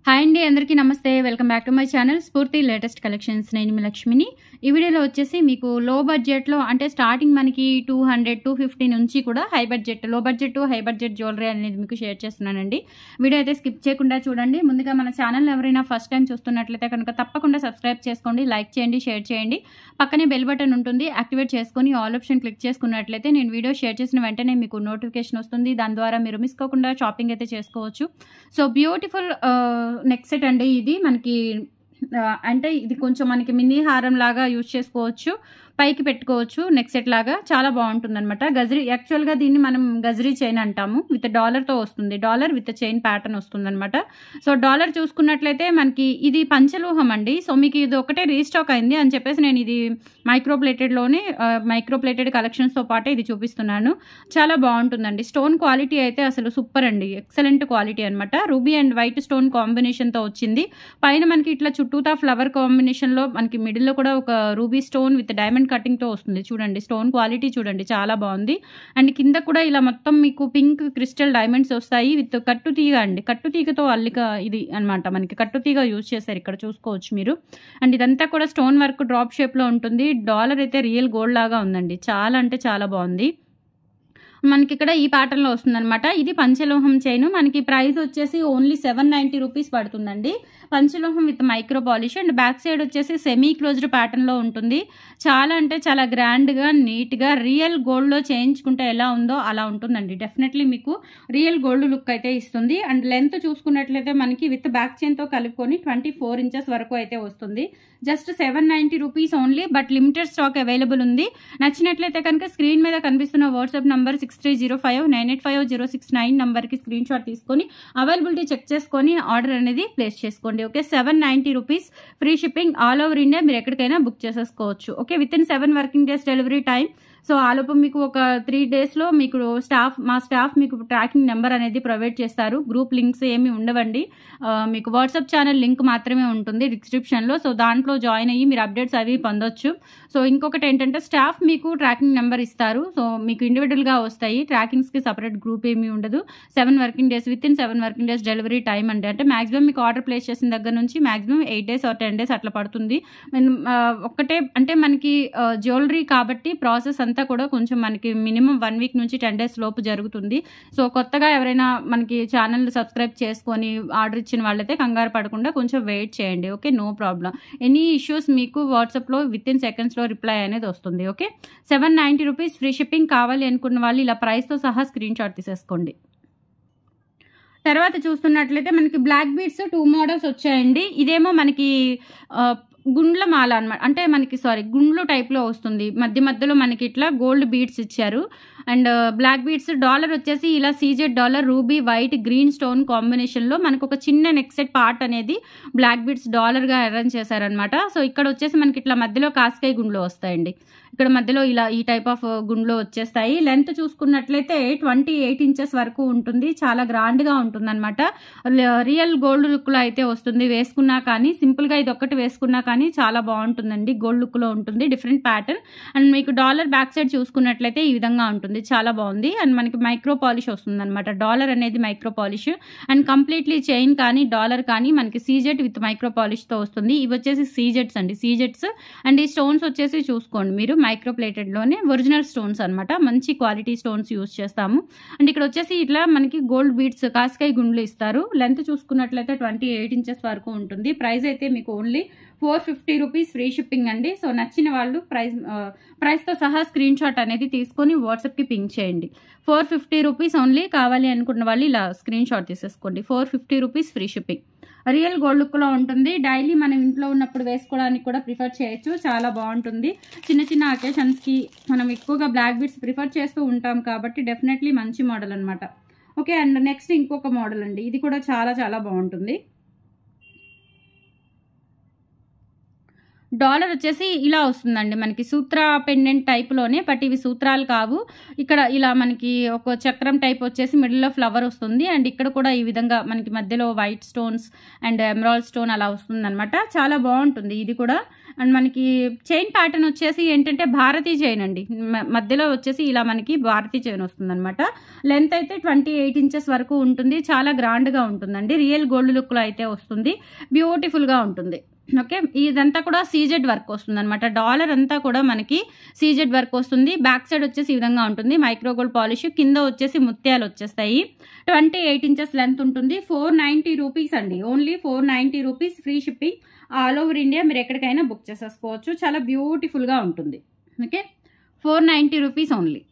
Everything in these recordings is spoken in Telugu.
హాయ్ అండి, అందరికీ నమస్తే. Welcome back to my channel స్ఫూర్తి లేటెస్ట్ కలెక్షన్స్. నేను మీ లక్ష్మిని. ఈ వీడియోలో వచ్చేసి మీకు లో బడ్జెట్లో అంటే స్టార్టింగ్ మనకి 200, 250 నుంచి కూడా హై బడ్జెట్, లో budget to high budget jewellery అనేది మీకు షేర్ చేస్తున్నానండి. వీడియో అయితే స్కిప్ చేయకుండా చూడండి. ముందుగా మన ఛానల్ ఎవరైనా ఫస్ట్ టైం చూస్తున్నట్లయితే కనుక తప్పకుండా సబ్స్క్రైబ్ చేసుకోండి, లైక్ చేయండి, షేర్ చేయండి. పక్కనే బెల్ బటన్ ఉంటుంది, యాక్టివేట్ చేసుకొని ఆల్ ఆప్షన్ క్లిక్ చేసుకున్నట్లయితే నేను వీడియో షేర్ చేసిన వెంటనే మీకు నోటిఫికేషన్ వస్తుంది. దాని ద్వారా మీరు మిస్ కాకుండా షాపింగ్ అయితే చేసుకోవచ్చు. సో బ్యూటిఫుల్ నెక్ సెట్ అండి. ఇది మనకి అంటే ఇది కొంచెం మనకి మినీ హారం లాగా యూజ్ చేసుకోవచ్చు, పైకి పెట్టుకోవచ్చు. నెక్ సెట్ లాగా చాలా బాగుంటుంది అనమాట. గజరీ, యాక్చువల్గా దీన్ని మనం గజరీ చైన్ అంటాము. విత్ డాలర్తో వస్తుంది, డాలర్ విత్ చైన్ ప్యాటర్న్ వస్తుంది అనమాట. సో డాలర్ చూసుకున్నట్లయితే మనకి ఇది పంచలోహం అండి. సో మీకు ఇది ఒకటే రీస్టాక్ అయింది అని చెప్పేసి నేను ఇది మైక్రోప్లేటెడ్లోనే మైక్రోప్లేటెడ్ కలెక్షన్స్తో పాటే ఇది చూపిస్తున్నాను. చాలా బాగుంటుందండి. స్టోన్ క్వాలిటీ అయితే అసలు సూపర్ అండి, ఎక్సలెంట్ క్వాలిటీ అనమాట. రూబీ అండ్ వైట్ స్టోన్ కాంబినేషన్తో వచ్చింది. పైన మనకి ఇట్లా చుట్టూతా ఫ్లవర్ కాంబినేషన్లో మనకి మిడిల్లో కూడా ఒక రూబీ స్టోన్ విత్ డైమండ్ కటింగ్తో వస్తుంది. చూడండి స్టోన్ క్వాలిటీ చూడండి, చాలా బాగుంది. అండ్ కింద కూడా ఇలా మొత్తం మీకు పింక్ క్రిస్టల్ డైమండ్స్ వస్తాయి విత్ కట్టుతీగ అండి. కట్టుతీగతో అల్లిక ఇది అనమాట. మనకి కట్టుతీగ యూజ్ చేశారు, ఇక్కడ చూసుకోవచ్చు మీరు. అండ్ ఇదంతా కూడా స్టోన్ వర్క్ డ్రాప్ షేప్లో ఉంటుంది. డాలర్ అయితే రియల్ గోల్డ్ లాగా ఉందండి, చాలా అంటే చాలా బాగుంది. మనకి ఇక్కడ ఈ ప్యాటర్న్లో వస్తుందన్నమాట. ఇది పంచలోహం చైన్. మనకి ప్రైస్ వచ్చేసి ఓన్లీ 790 రూపీస్ పడుతుందండి. పంచలోహం with micro polish. And back side వచ్చేసి సెమీ క్లోజ్డ్ ప్యాటర్న్లో ఉంటుంది. చాలా అంటే చాలా గ్రాండ్గా, నీట్గా రియల్ గోల్డ్లో చేయించుకుంటే ఎలా ఉందో అలా ఉంటుందండి. డెఫినెట్లీ మీకు రియల్ గోల్డ్ లుక్ అయితే ఇస్తుంది. అండ్ లెంత్ చూసుకున్నట్లయితే మనకి విత్ బ్యాక్ చైన్తో కలుపుకొని 24 ఇంచెస్ వరకు అయితే వస్తుంది. Just 790 rupees only. But limited stock available ఉంది. నచ్చినట్లయితే కనుక స్క్రీన్ మీద కనిపిస్తున్న వాట్సాప్ నంబర్ 6305985069 నంబర్కి స్క్రీన్ షాట్ తీసుకొని అవైలబిలిటీ చెక్ చేసుకొని ఆర్డర్ అనేది ప్లేస్ చేసుకోండి. Okay, 790 rupees free shipping all over India. మీరు ఎక్కడికైనా బుక్ చేసేసుకోవచ్చు. Okay, within 7 working days delivery time. So ఆలోపు మీకు ఒక 3 డేస్లో మీకు మా స్టాఫ్ మీకు ట్రాకింగ్ నెంబర్ అనేది ప్రొవైడ్ చేస్తారు. గ్రూప్ లింక్స్ ఏమి ఉండవండి. మీకు వాట్సాప్ ఛానల్ లింక్ మాత్రమే ఉంటుంది డిస్క్రిప్షన్లో. సో దాంట్లో జాయిన్ అయ్యి మీరు అప్డేట్స్ అవి పొందొచ్చు. సో ఇంకొకటి ఏంటంటే స్టాఫ్ మీకు ట్రాకింగ్ నెంబర్ ఇస్తారు. సో మీకు ఇండివిజువల్గా వస్తాయి. ట్రాకింగ్స్కి సపరేట్ గ్రూప్ ఏమీ ఉండదు. 7 working days, with in 7 working days delivery time అండి. అంటే మాక్సిమం మీకు ఆర్డర్ ప్లేస్ చేసిన దగ్గర నుంచి మాక్సిమం 8 డేస్ ఆర్ 10 డేస్ అట్లా పడుతుంది. ఒక్కటే అంటే మనకి జ్యువెలరీ కాబట్టి ప్రాసెస్ అంతా కూడా కొంచెం మనకి మినిమం 1 వీక్ నుంచి 10 డేస్ లోపు జరుగుతుంది. సో కొత్తగా ఎవరైనా మనకి ఛానల్ సబ్స్క్రైబ్ చేసుకొని ఆర్డర్ ఇచ్చిన వాళ్ళైతే కంగారు పడకుండా కొంచెం వెయిట్ చేయండి. Okay, no problem. Any issues మీకు వాట్సాప్లో విత్ ఇన్ సెకండ్స్లో రిప్లై అనేది వస్తుంది. Okay, 790 rupees free shipping. కావాలి అనుకున్న వాళ్ళు ఇలా ప్రైస్తో సహా స్క్రీన్ షాట్ తీసేసుకోండి. తర్వాత చూస్తున్నట్లయితే మనకి బ్లాక్ బీడ్స్ 2 మోడల్స్ వచ్చాయండి. ఇదేమో మనకి గుండ్ల మాల అనమాట. అంటే మనకి గుండ్లు టైప్లో వస్తుంది. మధ్యలో మనకి ఇట్లా గోల్డ్ బీడ్స్ ఇచ్చారు. అండ్ బ్లాక్ బీడ్స్ డాలర్ వచ్చేసి ఇలా CZ dollar ruby white green stone కాంబినేషన్లో మనకు ఒక చిన్న నెక్ సెట్ పార్ట్ అనేది బ్లాక్ బీడ్స్ డాలర్గా అరేంజ్ చేశారనమాట. సో ఇక్కడ వచ్చేసి మనకి ఇట్లా మధ్యలో కాస్కాయ గుండ్లు వస్తాయండి. ఇక్కడ మధ్యలో ఇలా ఈ టైప్ ఆఫ్ గుండ్లు వచ్చేస్తాయి. లెంత్ చూసుకున్నట్లయితే 28 ఇంచెస్ వరకు ఉంటుంది. చాలా గ్రాండ్గా ఉంటుంది అనమాట. రియల్ గోల్డ్ లుక్లో అయితే వస్తుంది. వేసుకున్నా కానీ సింపుల్గా ఇది ఒక్కటి వేసుకున్నా కానీ చాలా బాగుంటుందండి. గోల్డ్ లుక్లో ఉంటుంది, డిఫరెంట్ ప్యాటర్న్. అండ్ మీకు డాలర్ బ్యాక్ సైడ్ చూసుకున్నట్లయితే ఈ విధంగా ఉంటుంది, చాలా బాగుంది. అండ్ మనకి మైక్రో పాలిష్ వస్తుంది అనమాట. డాలర్ అనేది micro polish. And completely chain కానీ డాలర్ కానీ మనకి సీజెట్ విత్ మైక్రో పాలిష్తో వస్తుంది. ఇవి వచ్చేసి సీజెట్స్ అండి, సీజెట్స్. అండ్ ఈ స్టోన్స్ వచ్చేసి చూసుకోండి మీరు మైక్రో ప్లేటెడ్లోనే ఒరిజినల్ స్టోన్స్ అనమాట. మంచి క్వాలిటీ స్టోన్స్ యూజ్ చేస్తాము. అండ్ ఇక్కడ వచ్చేసి ఇట్లా మనకి గోల్డ్ బీడ్స్ కాస్కాయ గుండ్లు ఇస్తారు. లెంత్ చూసుకున్నట్లయితే 28 ఇంచెస్ వరకు ఉంటుంది. ప్రైస్ అయితే మీకు ఓన్లీ 450 రూపీస్ ఫ్రీ షిప్పింగ్ అండి. సో నచ్చిన వాళ్ళు ప్రైస్తో సహా స్క్రీన్ షాట్ అనేది తీసుకొని వాట్సాప్కి పింక్ చేయండి. 450 రూపీస్ ఓన్లీ. కావాలి అనుకున్న వాళ్ళు ఇలా స్క్రీన్ షాట్ తీసేసుకోండి. 450 rupees free shipping. Real gold లుక్లో ఉంటుంది. డైలీ మనం ఇంట్లో ఉన్నప్పుడు వేసుకోవడానికి కూడా ప్రిఫర్ చేయొచ్చు. చాలా బాగుంటుంది. చిన్న చిన్న అకేషన్స్కి మనం ఎక్కువగా బ్లాక్ బీడ్స్ ప్రిఫర్ చేస్తూ ఉంటాం కాబట్టి డెఫినెట్లీ మంచి మోడల్ అనమాట. ఓకే, అండ్ నెక్స్ట్ ఇంకొక మోడల్ అండి. ఇది కూడా చాలా చాలా బాగుంటుంది. డాలర్ వచ్చేసి ఇలా వస్తుందండి. మనకి సూత్ర పెండెంట్ టైప్లోనే, బట్ ఇవి సూత్రాలు కావు. ఇక్కడ ఇలా మనకి ఒక చక్రం టైప్ వచ్చేసి మిడిల్లో ఫ్లవర్ వస్తుంది. అండ్ ఇక్కడ కూడా ఈ విధంగా మనకి మధ్యలో white stones and emerald stone అలా వస్తుంది అనమాట. చాలా బాగుంటుంది ఇది కూడా. అండ్ మనకి చైన్ ప్యాటర్న్ వచ్చేసి ఏంటంటే భారతీ చైన్ అండి. మధ్యలో వచ్చేసి ఇలా మనకి భారతీ చైన్ వస్తుంది అనమాట. లెంత్ అయితే 28 ఇంచెస్ వరకు ఉంటుంది. చాలా గ్రాండ్గా ఉంటుందండి. రియల్ గోల్డ్ లుక్లో అయితే వస్తుంది. బ్యూటిఫుల్గా ఉంటుంది. ఓకే, ఇదంతా కూడా సీజెడ్ వర్క్ వస్తుంది అనమాట. డాలర్ అంతా కూడా మనకి సీజెడ్ వర్క్ వస్తుంది. బ్యాక్ సైడ్ వచ్చేసి ఈ విధంగా ఉంటుంది. మైక్రో గోల్డ్ పాలిష్, కింద వచ్చేసి ముత్యాలు వచ్చేస్తాయి. 28 ఇంచెస్ లెంత్ ఉంటుంది. 490 రూపీస్ అండి. Only 490 rupees, free shipping all over India. మీరు ఎక్కడికైనా బుక్ చేసేసుకోవచ్చు. చాలా బ్యూటిఫుల్గా ఉంటుంది. Okay, 490 rupees only.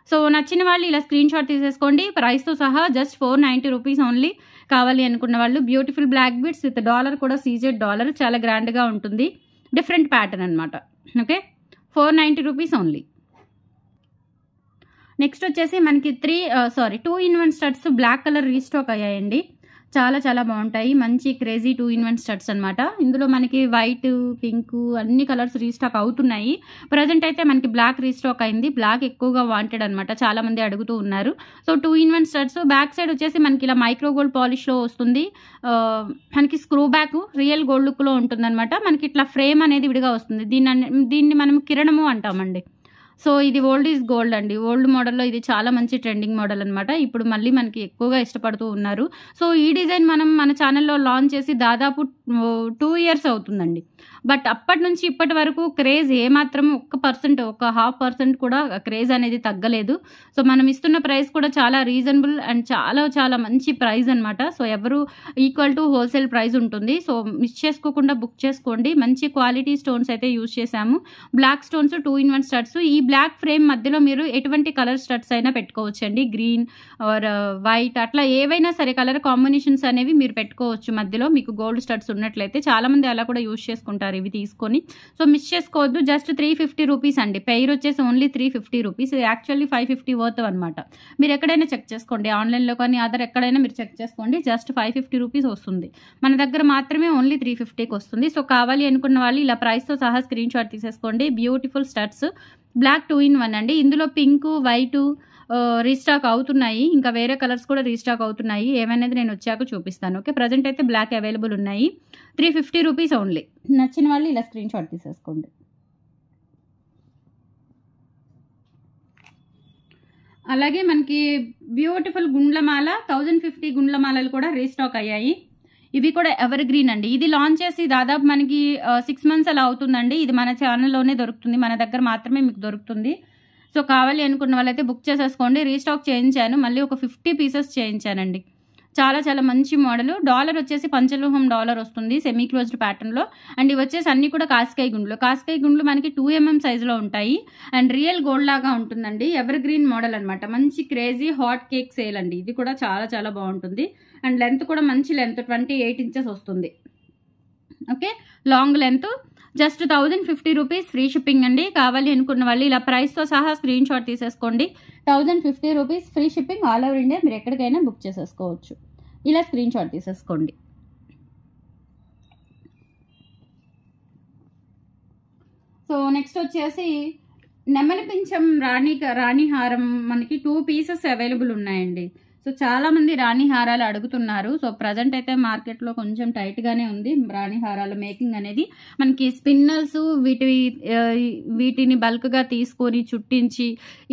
సో నచ్చిన వాళ్ళు ఇలా స్క్రీన్ షాట్ తీసేసుకోండి. ప్రైస్తో సహా జస్ట్ 490 రూపీస్ ఓన్లీ. కావాలి అనుకున్న వాళ్ళు beautiful black beads with dollar కూడా సీజెడ్ డాలర్, చాలా గ్రాండ్గా ఉంటుంది. డిఫరెంట్ ప్యాటర్న్ అనమాట. Okay, 490 rupees only. నెక్స్ట్ వచ్చేసి మనకి 2-in-1 studs black colour restock అయ్యాయండి. చాలా చాలా బాగుంటాయి. మంచి క్రేజీ 2-in-1 స్టడ్స్ అనమాట. ఇందులో మనకి వైట్, పింక్ అన్ని కలర్స్ రీస్టాక్ అవుతున్నాయి. ప్రజెంట్ అయితే మనకి బ్లాక్ రీస్టాక్ అయింది. బ్లాక్ ఎక్కువగా వాంటెడ్ అనమాట. చాలా మంది అడుగుతూ ఉన్నారు. So 2-in-1 studs. Back side వచ్చేసి మనకి ఇలా మైక్రో గోల్డ్ పాలిష్లో వస్తుంది. మనకి స్క్రూ బ్యాక్ రియల్ గోల్డ్ లుక్లో ఉంటుంది అనమాట. మనకి ఇట్లా ఫ్రేమ్ అనేది విడిగా వస్తుంది. దీన్ని మనం కిరణము అంటామండి. సో ఇది ఓల్డ్ ఈజ్ గోల్డ్ అండి. ఓల్డ్ మోడల్లో ఇది చాలా మంచి ట్రెండింగ్ మోడల్ అనమాట. ఇప్పుడు మళ్ళీ మనకి ఎక్కువగా ఇష్టపడుతూ ఉన్నారు. సో ఈ డిజైన్ మనం మన ఛానల్లో లాంచ్ చేసి దాదాపు 2 ఇయర్స్ అవుతుందండి. బట్ అప్పటి నుంచి ఇప్పటి వరకు క్రేజ్ ఏమాత్రం 1%, 0.5% కూడా క్రేజ్ అనేది తగ్గలేదు. సో మనం ఇస్తున్న ప్రైస్ కూడా చాలా రీజనబుల్ అండ్ చాలా చాలా మంచి ప్రైస్ అనమాట. సో ఎవరు ఈక్వల్ టు హోల్సేల్ ప్రైస్ ఉంటుంది. సో మిస్ చేసుకోకుండా బుక్ చేసుకోండి. మంచి క్వాలిటీ స్టోన్స్ అయితే యూజ్ చేశాము. Black stones, 2-in-1 studs. ఈ బ్లాక్ ఫ్రేమ్ మధ్యలో మీరు ఎటువంటి కలర్ స్టడ్స్ అయినా పెట్టుకోవచ్చు అండి. గ్రీన్ ఆర్ వైట్ అట్లా ఏవైనా సరే కలర్ కాంబినేషన్స్ అనేవి మీరు పెట్టుకోవచ్చు మధ్యలో. మీకు గోల్డ్ స్టడ్స్ ఉన్నట్లయితే చాలామంది అలా కూడా యూజ్ చేసుకుంటారు ఇవి తీసుకొని. సో మిస్ చేసుకోవద్దు. జస్ట్ 350 రూపీస్ అండి. పెయిర్ వచ్చేసి ఓన్లీ 350 రూపీస్. యాక్చువల్లీ 550 వర్త్ అనమాట. మీరు ఎక్కడైనా చెక్ చేసుకోండి, ఆన్లైన్లో కానీ అదర్ ఎక్కడైనా మీరు చెక్ చేసుకోండి. జస్ట్ 550 రూపీస్ వస్తుంది. మన దగ్గర మాత్రమే ఓన్లీ 350కి వస్తుంది. సో కావాలి అనుకున్న వాళ్ళు ఇలా ప్రైస్తో సహా స్క్రీన్ షాట్ తీసేసుకోండి. బ్యూటిఫుల్ స్టడ్స్ బ్లాక్ 2-in-1 అండి. ఇందులో పింక్, వైట్ రీస్టాక్ అవుతున్నాయి. ఇంకా వేరే కలర్స్ కూడా రీస్టాక్ అవుతున్నాయి. ఏమనేది నేను వచ్చాక చూపిస్తాను. ఓకే, ప్రజెంట్ అయితే బ్లాక్ అవైలబుల్ ఉన్నాయి. 350 రూపీస్ ఓన్లీ. నచ్చిన వాళ్ళు ఇలా స్క్రీన్ షాట్ తీసేసుకోండి. అలాగే మనకి బ్యూటిఫుల్ గుండ్లమాల 1050 గుండ్లమాలలు కూడా రీస్టాక్ అయ్యాయి. ఇవి కూడా ఎవర్ గ్రీన్ అండి. ఇది లాంచ్ చేసి దాదాపు మనకి 6 మంత్స్ అలా అవుతుందండి. ఇది మన ఛానల్లోనే దొరుకుతుంది. మన దగ్గర మాత్రమే మీకు దొరుకుతుంది. సో కావాలి అనుకున్న వాళ్ళైతే బుక్ చేసేసుకోండి. రీస్టాక్ చేయించాను. మళ్ళీ ఒక 50 పీసెస్ చేయించానండి. చాలా చాలా మంచి మోడల్. డాలర్ వచ్చేసి పంచలోహం డాలర్ వస్తుంది సెమీ క్లోజ్డ్ ప్యాటర్న్లో. అండ్ ఇవి వచ్చేసి అన్ని కూడా కాస్కాయ గుండ్లు. కాస్కాయ గుండ్లు మనకి 2mm సైజులో ఉంటాయి. అండ్ రియల్ గోల్డ్ లాగా ఉంటుందండి. ఎవర్ గ్రీన్ మోడల్ అనమాట. మంచి క్రేజీ హాట్ కేక్ సేల్ అండి. ఇది కూడా చాలా చాలా బాగుంటుంది. అండ్ లెంత్ కూడా మంచి లెంత్ 28 ఇంచెస్ వస్తుంది. Okay, long length. Just 1050 rupees, free shipping అండి. కావాలి అనుకున్న వాళ్ళు ఇలా ప్రైస్తో సహా స్క్రీన్ షాట్ తీసేసుకోండి. 1050 rupees, free shipping all over India. మీరు ఎక్కడికైనా బుక్ చేసేసుకోవచ్చు. ఇలా స్క్రీన్ షాట్ తీసేసుకోండి. సో నెక్స్ట్ వచ్చేసి నెమలి పింఛం రాణి హారం మనకి 2 పీసెస్ అవైలబుల్ ఉన్నాయండి. సో చాలా మంది రాణి హారాలు అడుగుతున్నారు. సో ప్రజెంట్ అయితే మార్కెట్లో కొంచెం టైట్గానే ఉంది రాణి హారాల మేకింగ్ అనేది. మనకి స్పిన్నర్స్ వీటిని బల్క్గా తీసుకొని చుట్టించి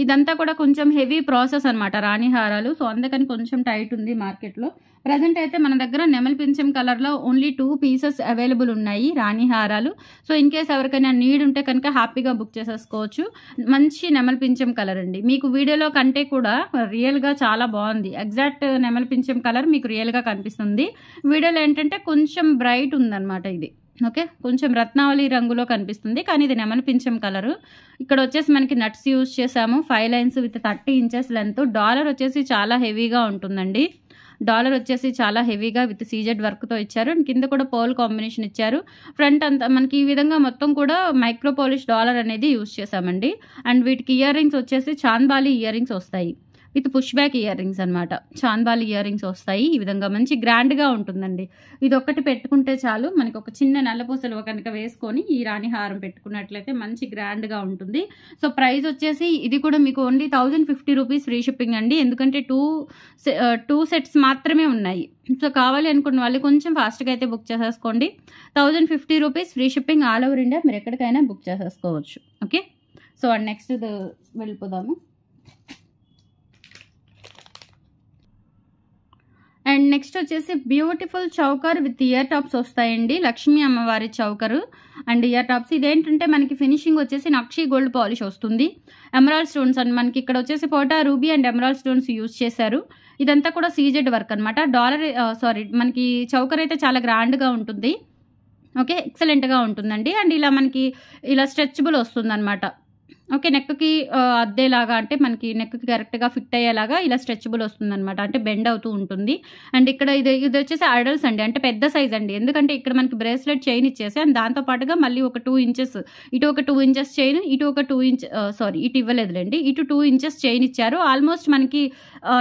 ఇదంతా కూడా కొంచెం హెవీ ప్రాసెస్ అనమాట రాణి హారాలు. సో అందుకని కొంచెం టైట్ ఉంది మార్కెట్లో. ప్రజెంట్ అయితే మన దగ్గర నెమలి పింఛం కలర్లో ఓన్లీ 2 పీసెస్ అవైలబుల్ ఉన్నాయి రాణి హారాలు. సో ఇన్ కేస్ ఎవరికైనా నీడ్ ఉంటే కనుక హ్యాపీగా బుక్ చేసేసుకోవచ్చు. మంచి నెమలి పింఛం కలర్ అండి. మీకు వీడియోలో కంటే కూడా రియల్గా చాలా బాగుంది. ఎగ్జాక్ట్ నెమలి పింఛం కలర్ మీకు రియల్గా కనిపిస్తుంది. వీడియోలో ఏంటంటే కొంచెం బ్రైట్ ఉందన్నమాట ఇది. ఓకే, కొంచెం రత్నావళి రంగులో కనిపిస్తుంది, కానీ ఇది నెమలి పింఛం కలరు. ఇక్కడ వచ్చేసి మనకి నట్స్ యూజ్ చేసాము. 5 lines with 30 inches length. Dollar వచ్చేసి చాలా హెవీగా ఉంటుందండి. డాలర్ వచ్చేసి చాలా హెవీగా విత్ సీజెడ్ వర్క్తో ఇచ్చారు. అండ్ కింద కూడా పర్ల్ కాంబినేషన్ ఇచ్చారు. ఫ్రంట్ అంతా మనకి ఈ విధంగా మొత్తం కూడా మైక్రో పాలిష్ డాలర్ అనేది యూజ్ చేసామండి. అండ్ వీటికి ఇయర్ రింగ్స్ వచ్చేసి చాంద్బాలి ఇయర్ రింగ్స్ వస్తాయి. With push back ear rings అనమాట. చాంద్బాల్ ఇయర్ రింగ్స్ వస్తాయి. ఈ విధంగా మంచి గ్రాండ్గా ఉంటుందండి. ఇది ఒక్కటి పెట్టుకుంటే చాలు. మనకి ఒక చిన్న నల్లపూసలు కనుక వేసుకొని ఈ రాణి హారం పెట్టుకున్నట్లయితే మంచి గ్రాండ్గా ఉంటుంది. సో ప్రైస్ వచ్చేసి ఇది కూడా మీకు ఓన్లీ 1050 రూపీస్ ఫ్రీ షిప్పింగ్ అండి. ఎందుకంటే టూ సెట్స్ మాత్రమే ఉన్నాయి. సో కావాలి అనుకున్న వాళ్ళు కొంచెం ఫాస్ట్గా అయితే బుక్ చేసేసుకోండి. 1050 rupees free shipping all over India, మీరు ఎక్కడికైనా బుక్ చేసేసుకోవచ్చు. ఓకే, సో నెక్స్ట్ వెళ్ళిపోదాము. అండ్ నెక్స్ట్ వచ్చేసి beautiful choker with ear tops వస్తాయండి. లక్ష్మీ అమ్మవారి చౌకరు అండ్ ఇయర్ టాప్స్. ఇదేంటంటే మనకి ఫినిషింగ్ వచ్చేసి నక్షి గోల్డ్ పాలిష్ వస్తుంది. ఎమరాల్డ్ స్టోన్స్ అండ్ మనకి ఇక్కడ వచ్చేసి పోటా ruby and emerald stones use చేశారు. ఇదంతా కూడా సీజెడ్ వర్క్ అనమాట. మనకి చౌకర్ అయితే చాలా గ్రాండ్గా ఉంటుంది. ఓకే, ఎక్సలెంట్గా ఉంటుందండి. అండ్ ఇలా మనకి ఇలా స్ట్రెచబుల్ వస్తుంది అనమాట. ఓకే, నెక్కి అద్దేలాగా, అంటే మనకి నెక్కి కరెక్ట్గా ఫిట్ అయ్యేలాగా ఇలా స్ట్రెచబుల్ వస్తుంది అనమాట. అంటే బెండ్ అవుతూ ఉంటుంది. అండ్ ఇక్కడ ఇది వచ్చేసి అడల్ట్స్ అండి, అంటే పెద్ద సైజ్ అండి. ఎందుకంటే ఇక్కడ మనకి బ్రేస్లెట్ చైన్ ఇచ్చేసి అండ్ దాంతోపాటుగా మళ్ళీ ఒక 2 ఇంచెస్, ఇటు ఒక 2 ఇంచెస్ చైన్, ఇటు ఒక 2 ఇంచ్ ఇటు ఇవ్వలేదులేండి, ఇటు 2 ఇంచెస్ చైన్ ఇచ్చారు. ఆల్మోస్ట్ మనకి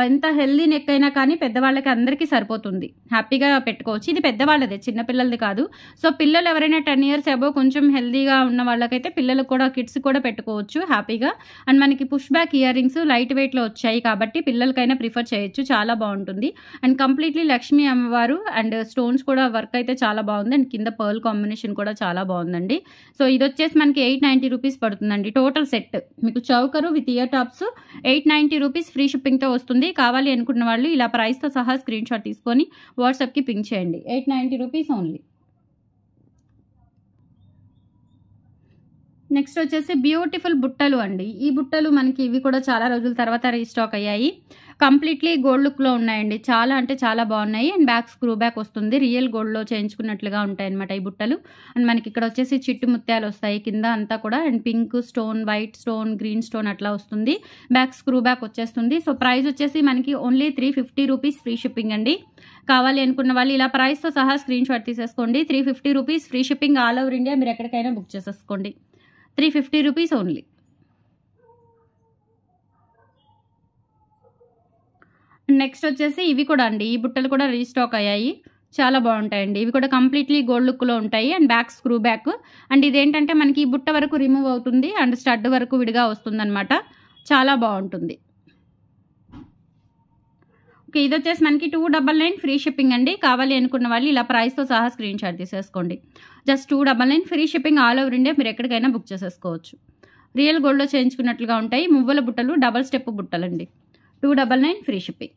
ఎంత హెల్దీ నెక్ అయినా కానీ పెద్దవాళ్ళకి అందరికీ సరిపోతుంది, హ్యాపీగా పెట్టుకోవచ్చు. ఇది పెద్దవాళ్ళదే, చిన్నపిల్లలది కాదు. సో పిల్లలు ఎవరైనా 10 years అబోవ్ కొంచెం హెల్దీగా ఉన్న వాళ్ళకైతే పిల్లలకు కూడా, కిడ్స్ కూడా పెట్టుకోవచ్చు హ్యాపీగా. అండ్ మనకి push back ear rings light వెయిట్లో వచ్చాయి కాబట్టి పిల్లలకైనా ప్రిఫర్ చేయొచ్చు, చాలా బాగుంటుంది. అండ్ కంప్లీట్లీ లక్ష్మీ అమ్మవారు అండ్ స్టోన్స్ కూడా వర్క్ అయితే చాలా బాగుంది. అండ్ కింద పర్ల్ కాంబినేషన్ కూడా చాలా బాగుందండి. సో ఇది వచ్చేసి మనకి 890 రూపీస్ పడుతుందండి టోటల్ సెట్. మీకు చౌకరు with ear tops 890 rupees free షిప్పింగ్తో వస్తుంది. కావాలి అనుకున్న వాళ్ళు ఇలా ప్రైస్తో సహా స్క్రీన్ షాట్ తీసుకొని వాట్సాప్కి పింక్ చేయండి. 890 రూపీస్ ఓన్లీ. నెక్స్ట్ వచ్చేసి బ్యూటిఫుల్ బుట్టలు అండి. ఈ బుట్టలు మనకి ఇవి కూడా చాలా రోజుల తర్వాత రీస్టాక్ అయ్యాయి. కంప్లీట్లీ గోల్డ్ లుక్లో ఉన్నాయండి. చాలా అంటే చాలా బాగున్నాయి. అండ్ బ్యాక్ స్క్రూ బ్యాక్ వస్తుంది. రియల్ గోల్డ్లో చేయించుకున్నట్లుగా ఉంటాయి అనమాట ఈ బుట్టలు. అండ్ మనకి ఇక్కడ వచ్చేసి చిట్టు ముత్యాలు వస్తాయి కింద అంతా కూడా. And pink stone, white stone, green stone అట్లా వస్తుంది. బ్యాక్ స్క్రూ బ్యాక్ వచ్చేస్తుంది. సో ప్రైస్ వచ్చేసి మనకి ఓన్లీ 350 రూపీస్ ఫ్రీ షిప్పింగ్ అండి. కావాలి అనుకున్న వాళ్ళు ఇలా ప్రైస్తో సహా స్క్రీన్ షాట్ తీసేసుకోండి. 350 rupees free shipping all over India, మీరు ఎక్కడికైనా బుక్ చేసేసుకోండి. 350 రూపీస్ ఓన్లీ. నెక్స్ట్ వచ్చేసి ఇవి కూడా అండి, ఈ బుట్టలు కూడా రీస్టాక్ అయ్యాయి. చాలా బాగుంటాయండి. ఇవి కూడా కంప్లీట్లీ గోల్డ్ లుక్లో ఉంటాయి. And back screw back. And ఇదేంటంటే మనకి ఈ బుట్ట వరకు రిమూవ్ అవుతుంది అండ్ స్టడ్ వరకు విడిగా వస్తుందన్నమాట. చాలా బాగుంటుంది. ఓకే, ఇది వచ్చేసి మనకి 299 ఫ్రీ షిప్పింగ్ అండి. కావాలి అనుకున్న వాళ్ళు ఇలా ప్రైస్తో సహా స్క్రీన్ షాట్ తీసేసుకోండి. Just 299 free shipping all over India, మీరు ఎక్కడికైనా బుక్ చేసేసుకోవచ్చు. రియల్ గోల్డ్లో చేయించుకున్నట్లుగా ఉంటాయి. మువ్వల బుట్టలు, డబల్ స్టెప్ బుట్టలండి. 299 free shipping.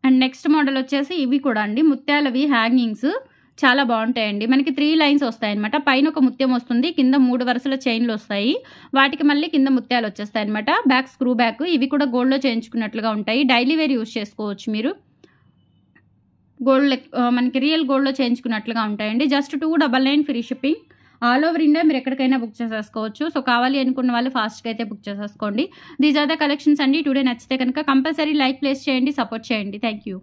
And next model వచ్చేసి ఇవి కూడా అండి, ముత్యాలవి హ్యాంగింగ్స్ చాలా బాగుంటాయండి. మనకి 3 లైన్స్ వస్తాయి అనమాట. పైన ఒక ముత్యం వస్తుంది, కింద 3 వరుసల చైన్లు వస్తాయి. వాటికి మళ్ళీ కింద ముత్యాలు వచ్చేస్తాయి అనమాట. Back screw back. ఇవి కూడా గోల్డ్లో చేయించుకున్నట్లుగా ఉంటాయి. డైలీ వేర్ యూజ్ చేసుకోవచ్చు మీరు. మనకి రియల్ గోల్డ్లో చేయించుకున్నట్లుగా ఉంటాయండి. Just 299 free shipping all over India, మీరు ఎక్కడికైనా బుక్ చేసేసుకోవచ్చు. సో కావాలి అనుకున్న వాళ్ళు ఫాస్ట్గా అయితే బుక్ చేసేసుకోండి. దీస్ ఆర్ ద కలెక్షన్స్ అండి. టుడే నచ్చితే కనుక కంపల్సరీ లైక్ ప్లేస్ చేయండి, సపోర్ట్ చేయండి. Thank you.